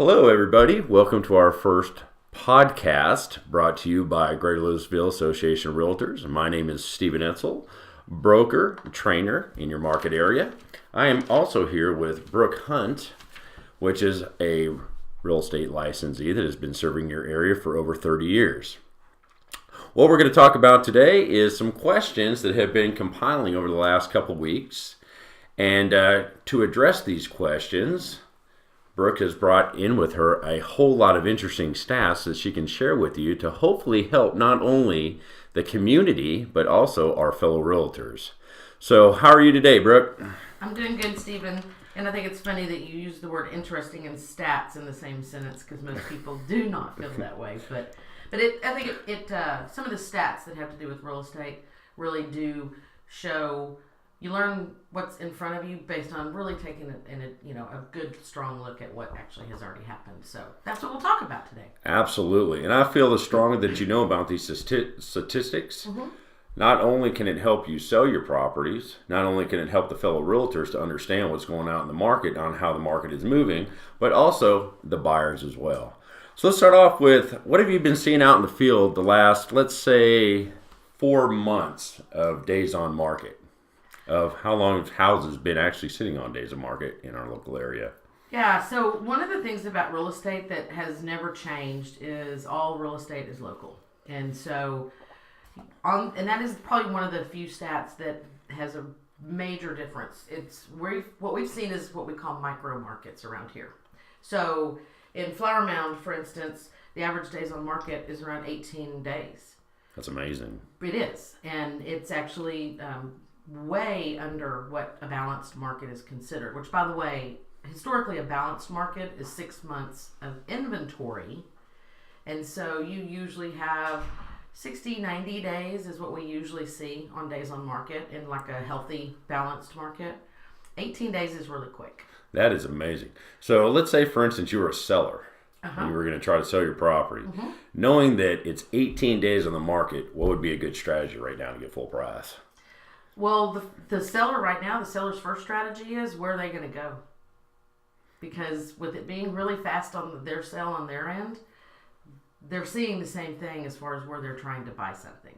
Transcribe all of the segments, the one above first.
Hello, everybody. Welcome to our first podcast brought to you by Greater Lewisville Association of Realtors. My name is Stephen Etzel, broker, trainer in your market area. I am also here with Brooke Hunt, which is a real estate licensee that has been serving your area for over 30 years. What we're going to talk about today is some questions that have been compiling over the last couple weeks. And to address these questions, Brooke has brought in with her a whole lot of interesting stats that she can share with you to hopefully help not only the community, but also our fellow realtors. So how are you today, Brooke? I'm doing good, Stephen. And I think it's funny that you use the word interesting and stats in the same sentence because most people do not feel that way. But I think some of the stats that have to do with real estate really do show. You learn what's in front of you based on really taking a good, strong look at what actually has already happened. So that's what we'll talk about today. Absolutely. And I feel the stronger that you know about these statistics, not only can it help you sell your properties, not only can it help the fellow realtors to understand what's going on in the market, on how the market is moving, but also the buyers as well. So let's start off with, what have you been seeing out in the field the last, let's say, 4 months of days on market? Of how long have houses been actually sitting on days of market in our local area? Yeah, so one of the things about real estate that has never changed is all real estate is local. And so, and that is probably one of the few stats that has a major difference. What we've seen is what we call micro markets around here. So in Flower Mound, for instance, the average days on market is around 18 days. That's amazing. It is, and it's actually way under what a balanced market is considered, which, by the way, historically a balanced market is 6 months of inventory. And so you usually have 60, 90 days is what we usually see on days on market in like a healthy, balanced market. 18 days is really quick. That is amazing. So let's say, for instance, you were a seller. And you were going to try to sell your property. Knowing that it's 18 days on the market, what would be a good strategy right now to get full price? Well, the seller right now, the seller's first strategy is where are they going to go? Because with it being really fast on their sale on their end, they're seeing the same thing as far as where they're trying to buy something.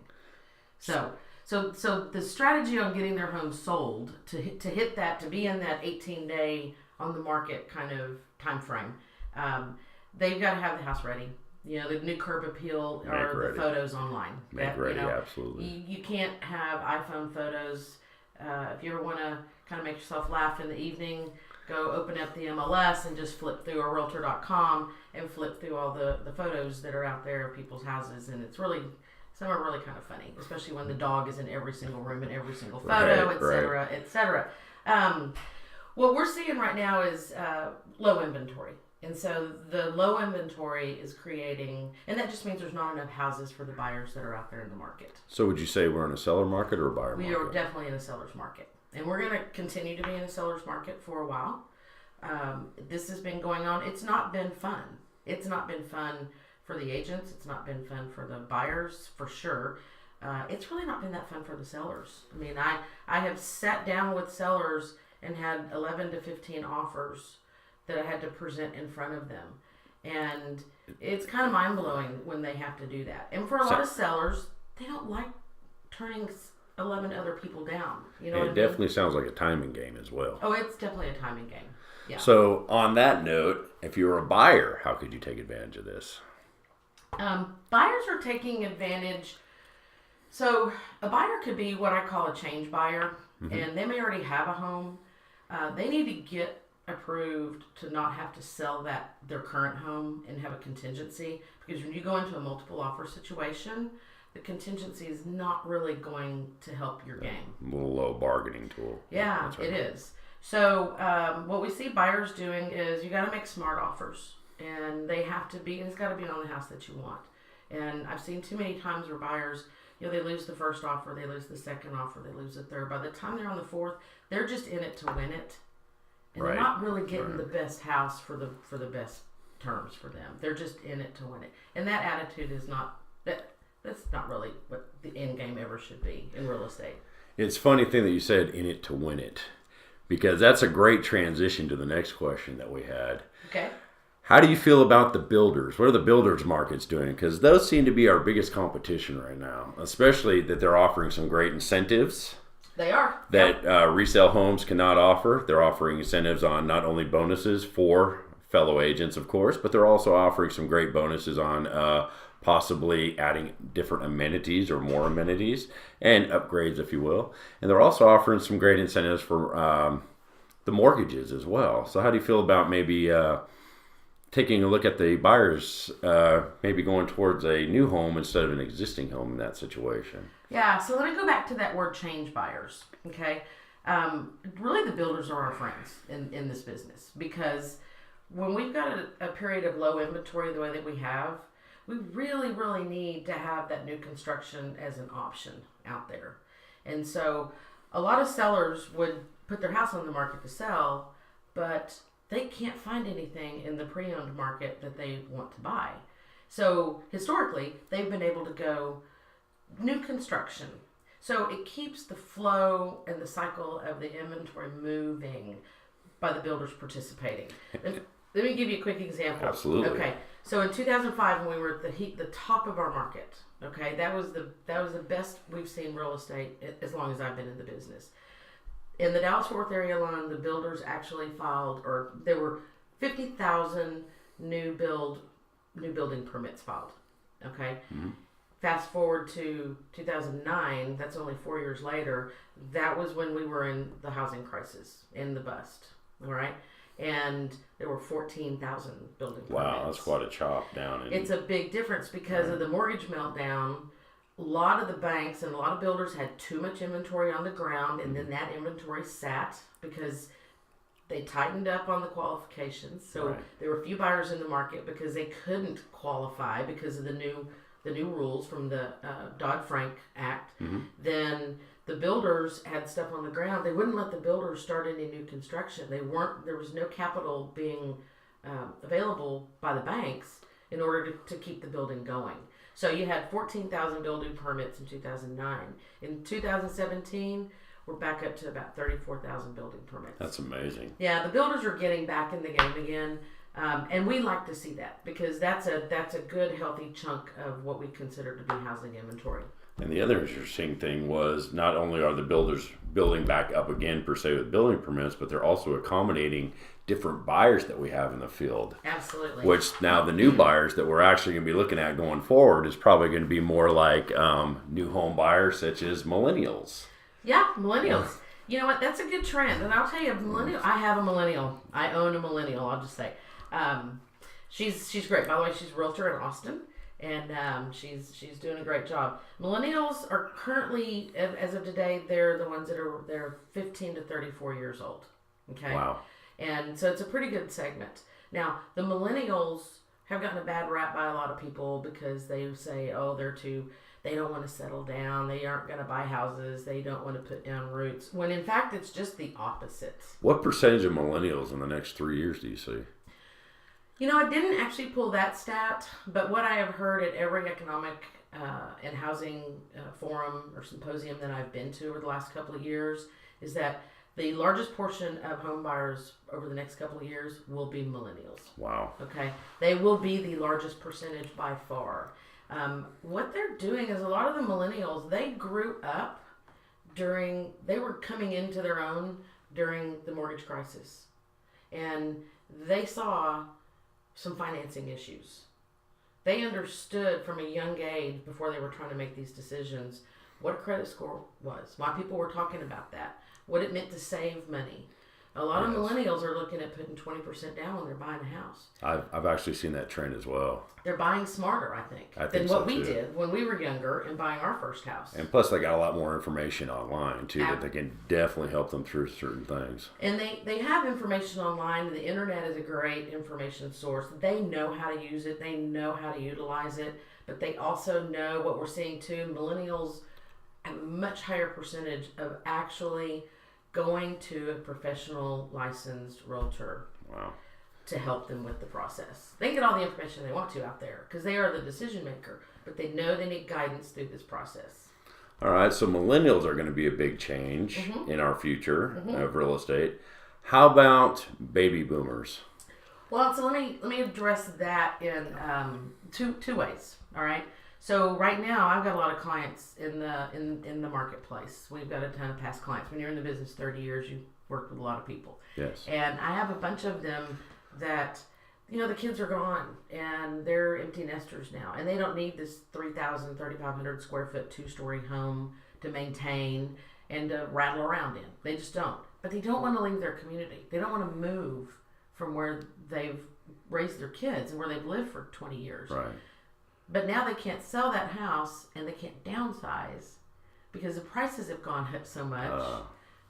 So the strategy on getting their home sold to hit that, to be in that 18-day on the market kind of time frame, they've got to have the house ready. You know, the new curb appeal or the photos online. Make ready, absolutely. You can't have iPhone photos. If you ever want to kind of make yourself laugh in the evening, go open up the MLS and just flip through a Realtor.com and flip through all the photos that are out there of people's houses. And it's really, some are really kind of funny, especially when the dog is in every single room and every single photo, et cetera, et cetera. What we're seeing right now is low inventory. And so the low inventory is creating, and that just means there's not enough houses for the buyers that are out there in the market. So would you say we're in a seller market or a buyer market? We are definitely in a seller's market. And we're going to continue to be in a seller's market for a while. This has been going on. It's not been fun. It's not been fun for the agents. It's not been fun for the buyers, for sure. It's really not been that fun for the sellers. I mean, I have sat down with sellers and had 11 to 15 offers that I had to present in front of them. And it's kind of mind-blowing when they have to do that. And for a lot of sellers, they don't like turning 11 other people down. You know what I mean? It definitely sounds like a timing game as well. Oh, it's definitely a timing game. Yeah. So on that note, if you were a buyer, how could you take advantage of this? Buyers are taking advantage. So a buyer could be what I call a change buyer, and they may already have a home. They need to get approved to not have to sell their current home and have a contingency, because when you go into a multiple offer situation, the contingency is not really going to help your game. A little low bargaining tool. Yeah, it is. So what we see buyers doing is you got to make smart offers, and it's got to be on the house that you want. And I've seen too many times where buyers, they lose the first offer, they lose the second offer, they lose the third. By the time they're on the fourth, they're just in it to win it. And they're not really getting the best house for the best terms for them. They're just in it to win it. And that attitude is that's not really what the end game ever should be in real estate. It's a funny thing that you said, in it to win it, because that's a great transition to the next question that we had. Okay. How do you feel about the builders? What are the builders markets doing? Because those seem to be our biggest competition right now, especially that they're offering some great incentives. They are. That resale homes cannot offer. They're offering incentives on not only bonuses for fellow agents, of course, but they're also offering some great bonuses on possibly adding different amenities or more amenities and upgrades, if you will. And they're also offering some great incentives for the mortgages as well. So how do you feel about maybe taking a look at the buyers, maybe going towards a new home instead of an existing home in that situation? Yeah, so let me go back to that word change buyers, okay? Really the builders are our friends in this business, because when we've got a period of low inventory the way that we have, we really, really need to have that new construction as an option out there. And so a lot of sellers would put their house on the market to sell, but they can't find anything in the pre-owned market that they want to buy. So historically, they've been able to go new construction. So it keeps the flow and the cycle of the inventory moving by the builders participating. Let me give you a quick example. Absolutely. Okay. So in 2005, when we were at the top of our market, okay, that was the best we've seen real estate as long as I've been in the business. In the Dallas-Fort Worth area alone, the builders actually filed, or there were 50,000 new building permits filed. Okay. Mm-hmm. Fast forward to 2009, that's only 4 years later, that was when we were in the housing crisis, in the bust, all right? And there were 14,000 building permits. Wow, that's quite a chop down. It's a big difference because of the mortgage meltdown. A lot of the banks and a lot of builders had too much inventory on the ground, and then that inventory sat because they tightened up on the qualifications. So there were few buyers in the market because they couldn't qualify because of the new rules from the Dodd-Frank Act. Mm-hmm. Then the builders had stuff on the ground. They wouldn't let the builders start any new construction. There was no capital being available by the banks in order to keep the building going. So you had 14,000 building permits in 2009. In 2017, we're back up to about 34,000 building permits. That's amazing. Yeah, the builders are getting back in the game again. And we like to see that because that's a good, healthy chunk of what we consider to be housing inventory. And the other interesting thing was not only are the builders building back up again per se with building permits, but they're also accommodating different buyers that we have in the field. Absolutely. Which now the new buyers that we're actually going to be looking at going forward is probably going to be more like new home buyers such as millennials. Yeah, millennials. You know what? That's a good trend. And I'll tell you, I have a millennial. I own a millennial, I'll just say. She's great. By the way, she's a realtor in Austin, and she's doing a great job. Millennials are currently, as of today, they're the ones they're 15 to 34 years old. Okay. Wow. And so it's a pretty good segment. Now, the millennials have gotten a bad rap by a lot of people because they say, oh, they don't want to settle down. They aren't going to buy houses. They don't want to put down roots. When in fact, it's just the opposite. What percentage of millennials in the next 3 years do you see? You know, I didn't actually pull that stat, but what I have heard at every economic and housing forum or symposium that I've been to over the last couple of years is that the largest portion of home buyers over the next couple of years will be millennials. Wow. Okay. They will be the largest percentage by far. What they're doing is a lot of the millennials, they grew up they were coming into their own during the mortgage crisis. And they saw some financing issues. They understood from a young age before they were trying to make these decisions what a credit score was, why people were talking about that, what it meant to save money. A lot of millennials are looking at putting 20% down when they're buying a house. I've actually seen that trend as well. They're buying smarter, I think than what we did when we were younger and buying our first house. And plus, they got a lot more information online, too, that they can definitely help them through certain things. And they have information online. The internet is a great information source. They know how to use it. They know how to utilize it. But they also know what we're seeing, too. Millennials have a much higher percentage of actually going to a professional licensed realtor. Wow. To help them with the process. They can get all the information they want to out there because they are the decision maker, but they know they need guidance through this process. All right, so millennials are going to be a big change in our future of real estate. How about baby boomers? Well, so let me address that in two ways. All right. So right now, I've got a lot of clients in the marketplace. We've got a ton of past clients. When you're in the business 30 years, you've worked with a lot of people. Yes. And I have a bunch of them that, the kids are gone and they're empty nesters now, and they don't need this 3,500 square foot 2-story home to maintain and to rattle around in. They just don't. But they don't want to leave their community. They don't want to move from where they've raised their kids and where they've lived for 20 years. Right. But now they can't sell that house and they can't downsize because the prices have gone up so much.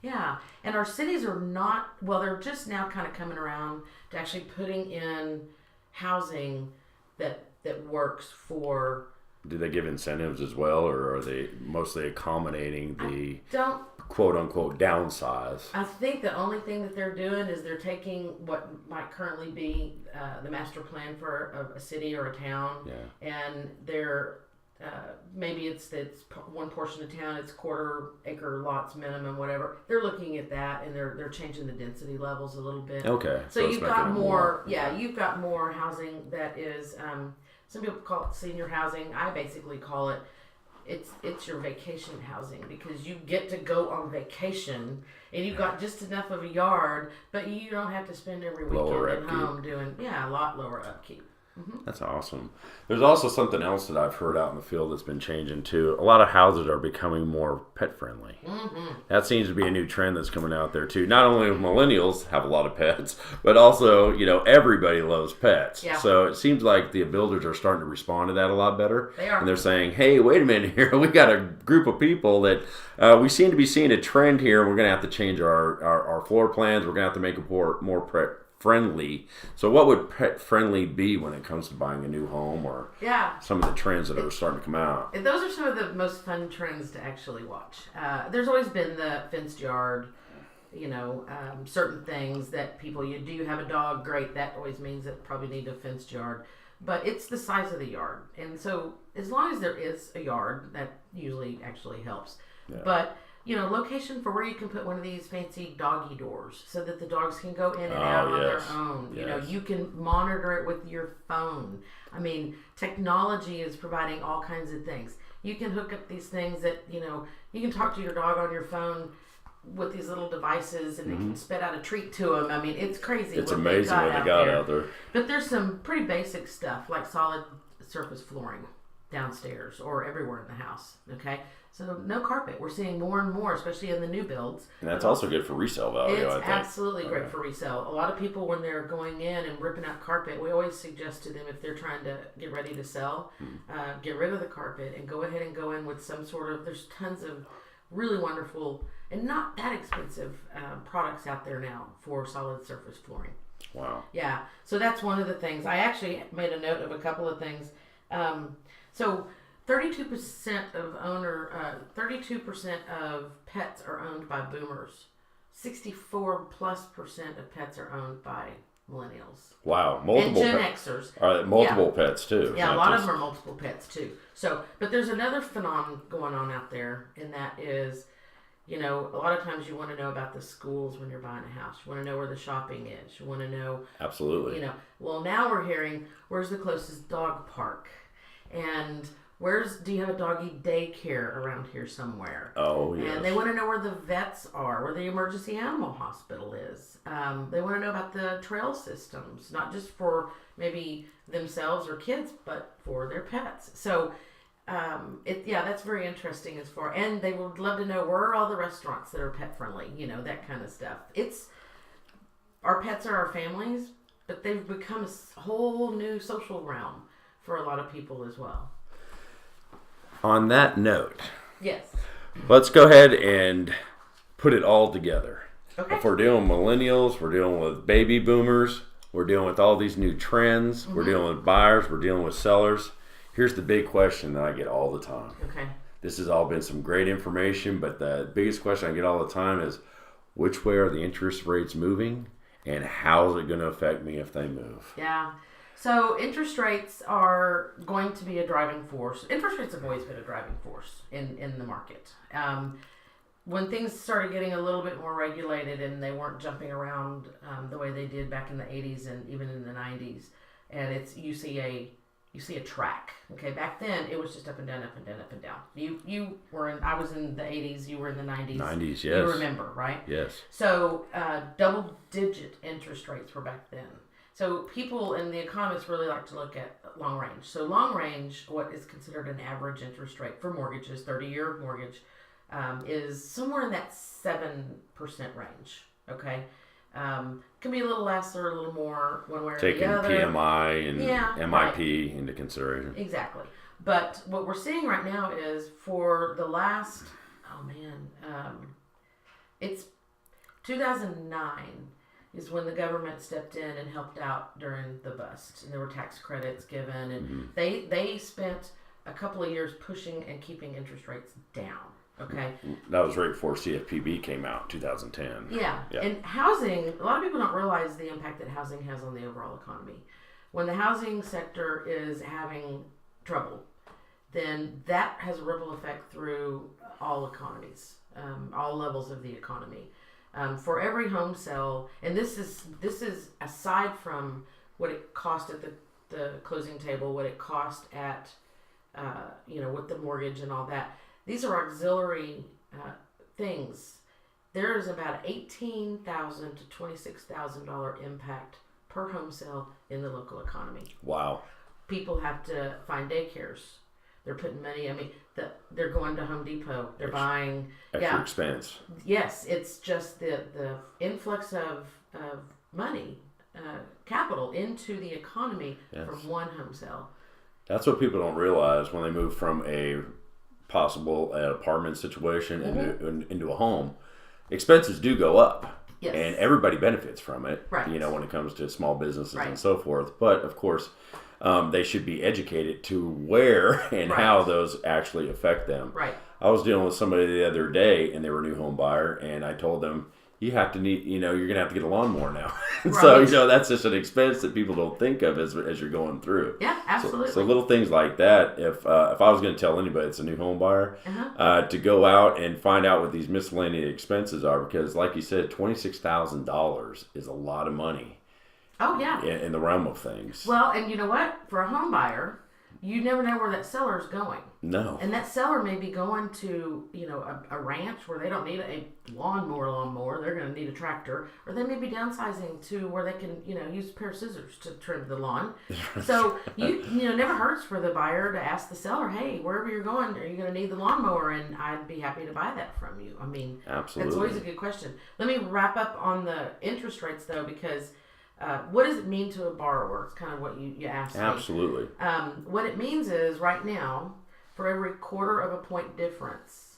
Yeah. And our cities are not, well, they're just now kind of coming around to actually putting in housing that works for. Do they give incentives as well, or are they mostly accommodating the quote unquote downsize? I think the only thing that they're doing is they're taking what might currently be the master plan for a city or a town, and they're maybe it's one portion of town, it's 1/4 acre lots minimum, whatever. They're looking at that and they're changing the density levels a little bit. Okay. So you've got more, you've got more housing that is. Some people call it senior housing. I basically call it, it's your vacation housing, because you get to go on vacation and you've got just enough of a yard, but you don't have to spend every weekend at home doing, a lot lower upkeep. Mm-hmm. That's awesome. There's also something else that I've heard out in the field that's been changing too. A lot of houses are becoming more pet friendly. Mm-hmm. That seems to be a new trend that's coming out there too. Not only millennials have a lot of pets, but also, everybody loves pets. Yeah. So it seems like the builders are starting to respond to that a lot better. They are. And they're saying, hey, wait a minute here. We got a group of people that we seem to be seeing a trend here. We're going to have to change our floor plans. We're going to have to make it more pet friendly. So what would pet friendly be when it comes to buying a new home, or some of the trends that are starting to come out? Those are some of the most fun trends to actually watch. There's always been the fenced yard, certain things that people, you do have a dog, great, that always means that probably need a fenced yard. But it's the size of the yard. And so as long as there is a yard, that usually actually helps. Yeah. But location for where you can put one of these fancy doggy doors so that the dogs can go in and out on their own. Yes. You can monitor it with your phone. I mean, technology is providing all kinds of things. You can hook up these things that, you can talk to your dog on your phone with these little devices, and they can spit out a treat to them. I mean, it's crazy. It's amazing what they got out there. But there's some pretty basic stuff like solid surface flooring downstairs or everywhere in the house. Okay. So no carpet. We're seeing more and more, especially in the new builds. And that's also good for resale value, I think. It's absolutely great for resale. A lot of people, when they're going in and ripping out carpet, we always suggest to them, if they're trying to get ready to sell, get rid of the carpet and go ahead and go in with some sort of, there's tons of really wonderful and not that expensive products out there now for solid surface flooring. Wow. Yeah. So that's one of the things. I actually made a note of a couple of things. So 32% of pets are owned by boomers. 64+% of pets are owned by millennials. Wow, multiple and Gen Xers. Are multiple pets too? Yeah, a lot of them are multiple pets too. So, but there's another phenomenon going on out there, and that is, a lot of times you want to know about the schools when you're buying a house. You want to know where the shopping is. You want to know. Absolutely. Well, now we're hearing, where's the closest dog park, and do you have a doggy daycare around here somewhere? Oh, yes. And they want to know where the vets are, where the emergency animal hospital is. They want to know about the trail systems, not just for maybe themselves or kids, but for their pets. So, that's very interesting and they would love to know, where are all the restaurants that are pet friendly, that kind of stuff. Our pets are our families, but they've become a whole new social realm for a lot of people as well. On that note, yes, let's go ahead and put it all together. Okay. If we're dealing with millennials, we're dealing with baby boomers, we're dealing with all these new trends, we're dealing with buyers, we're dealing with sellers. Here's the big question that I get all the time. Okay. This has all been some great information, but the biggest question I get all the time is, which way are the interest rates moving, and how is it going to affect me if they move? Yeah. So interest rates are going to be a driving force. Interest rates have always been a driving force in the market. when things started getting a little bit more regulated and they weren't jumping around the way they did back in the 80s and even in the 90s, and you see a track. Okay, back then it was just up and down, up and down, up and down. You were in, I was in the 80s, you were in the 90s. 90s, yes. You remember, right? Yes. So double-digit interest rates were back then. So people and the economists really like to look at long range. So long range, what is considered an average interest rate for mortgages, 30-year mortgage, is somewhere in that 7% range. Okay, can be a little less or a little more one way or Taking the other. PMI and MIP right. into consideration. Exactly. But what we're seeing right now is for the last, it's 2009 is when the government stepped in and helped out during the bust. And there were tax credits given, and they spent a couple of years pushing and keeping interest rates down. Okay. That was right before CFPB came out, 2010. Yeah. And housing, a lot of people don't realize the impact that housing has on the overall economy. When the housing sector is having trouble, then that has a ripple effect through all economies, all levels of the economy. For every home sale, and this is aside from what it cost at the closing table, what it cost at, with the mortgage and all that. These are auxiliary things. There is about $18,000 to $26,000 impact per home sale in the local economy. Wow. People have to find daycares. They're putting money. They're going to Home Depot. They're buying extra expense. Yes, it's just the influx of money, capital into the economy from one home sale. That's what people don't realize when they move from a possible apartment situation into a home. Expenses do go up. Yes. And everybody benefits from it, right. When it comes to small businesses right. and so forth. But of course, they should be educated to where and right. how those actually affect them. Right. I was dealing with somebody the other day, and they were a new home buyer, and I told them, you're going to have to get a lawnmower now. Right. So, that's just an expense that people don't think of as you're going through. Yeah, absolutely. So little things like that, if I was going to tell anybody that's a new home buyer, to go out and find out what these miscellaneous expenses are, because like you said, $26,000 is a lot of money. Oh, yeah. In the realm of things. Well, and you know what? For a home buyer, you never know where that seller is going. No. And that seller may be going to, a ranch where they don't need a lawnmower. They're going to need a tractor. Or they may be downsizing to where they can, use a pair of scissors to trim the lawn. So, never hurts for the buyer to ask the seller, hey, wherever you're going, are you going to need the lawnmower? And I'd be happy to buy that from you. Absolutely. That's always a good question. Let me wrap up on the interest rates, though, because what does it mean to a borrower? It's kind of what you asked me. Absolutely. What it means is right now, for every quarter of a point difference,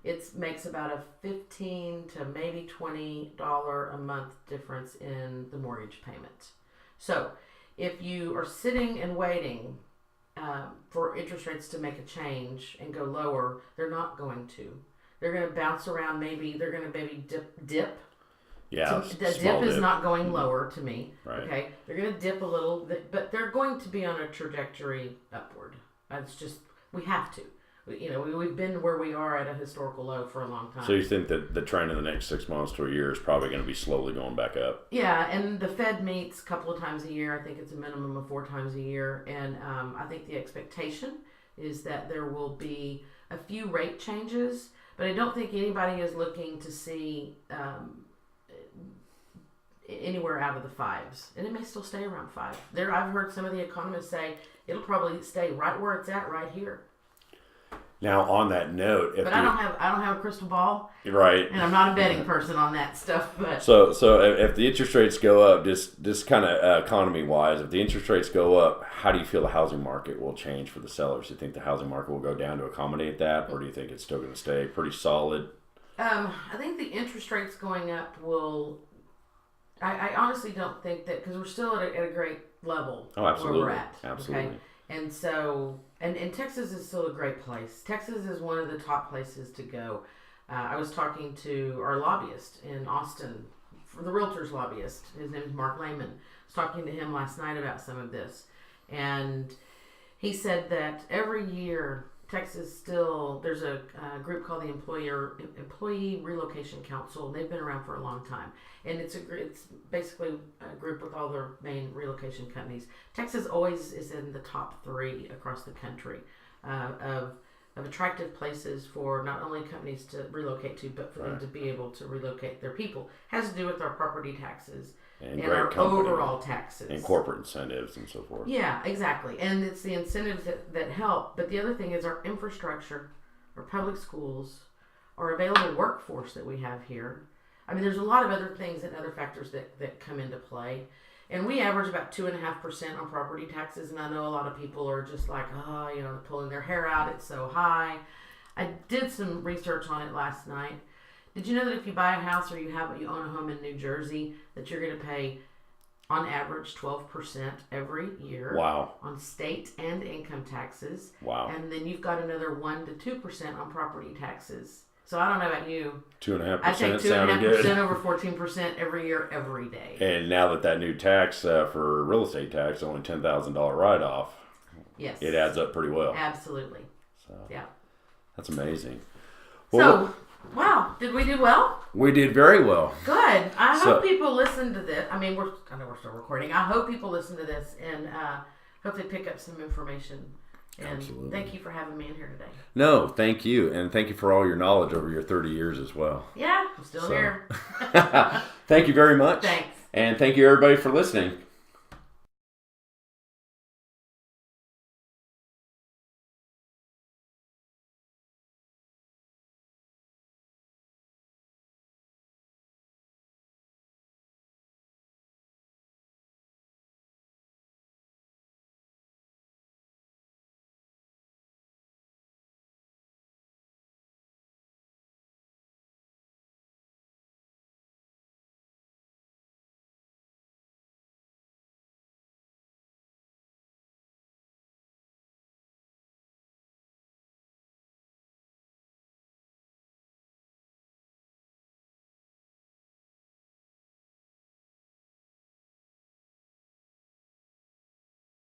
it makes about a $15 to maybe $20 a month difference in the mortgage payment. So if you are sitting and waiting for interest rates to make a change and go lower, they're not going to. They're going to bounce around. They're going to dip. Yeah, the dip is not going lower to me. Right. Okay, they're going to dip a little, but they're going to be on a trajectory upward. It's just we have to. We've been where we are at a historical low for a long time. So you think that the trend in the next 6 months to a year is probably going to be slowly going back up? Yeah, and the Fed meets a couple of times a year. I think it's a minimum of 4 times a year, and I think the expectation is that there will be a few rate changes, but I don't think anybody is looking to see anywhere out of the 5s, and it may still stay around 5. I've heard some of the economists say it'll probably stay right where it's at right here. Now, on that note, I don't have a crystal ball, right? And I'm not a betting person on that stuff. But so if the interest rates go up, just kind of economy wise, if the interest rates go up, how do you feel the housing market will change for the sellers? Do you think the housing market will go down to accommodate that, or do you think it's still going to stay pretty solid? I think the interest rates going up will. I honestly don't think that, because we're still at a great level where we're at. Absolutely. Okay? And so, and Texas is still a great place. Texas is one of the top places to go. I was talking to our lobbyist in Austin, for the Realtors lobbyist. His name is Mark Lehman. I was talking to him last night about some of this. And he said that every year Texas still, there's a group called the Employee Relocation Council, and they've been around for a long time. And it's basically a group with all their main relocation companies. Texas always is in the top 3 across the country of attractive places for not only companies to relocate to, but for them to be able to relocate their people. Has to do with our property taxes and our overall taxes. And corporate incentives and so forth. Yeah, exactly. And it's the incentives that help. But the other thing is our infrastructure, our public schools, our available workforce that we have here. I mean, there's a lot of other things and other factors that come into play. And we average about 2.5% on property taxes. And I know a lot of people are just like, oh, you know, pulling their hair out. It's so high. I did some research on it last night. Did you know that if you buy a house or you own a home in New Jersey, that you're going to pay, on average, 12% every year? Wow. On state and income taxes. Wow. And then you've got another 1 to 2% on property taxes. So I don't know about you. 2.5% I take 2.5% over 14% every year, every day. And now that new tax for real estate tax, only $10,000 write-off, yes, it adds up pretty well. Absolutely. So yeah, that's amazing. Well, wow, did we do well? We did very well. Good. I hope people listen to this. I mean, I know we're still recording. I hope people listen to this and hope they pick up some information. And absolutely. Thank you for having me in here today. No, thank you. And thank you for all your knowledge over your 30 years as well. Yeah, I'm still here. Thank you very much. Thanks. And thank you, everybody, for listening.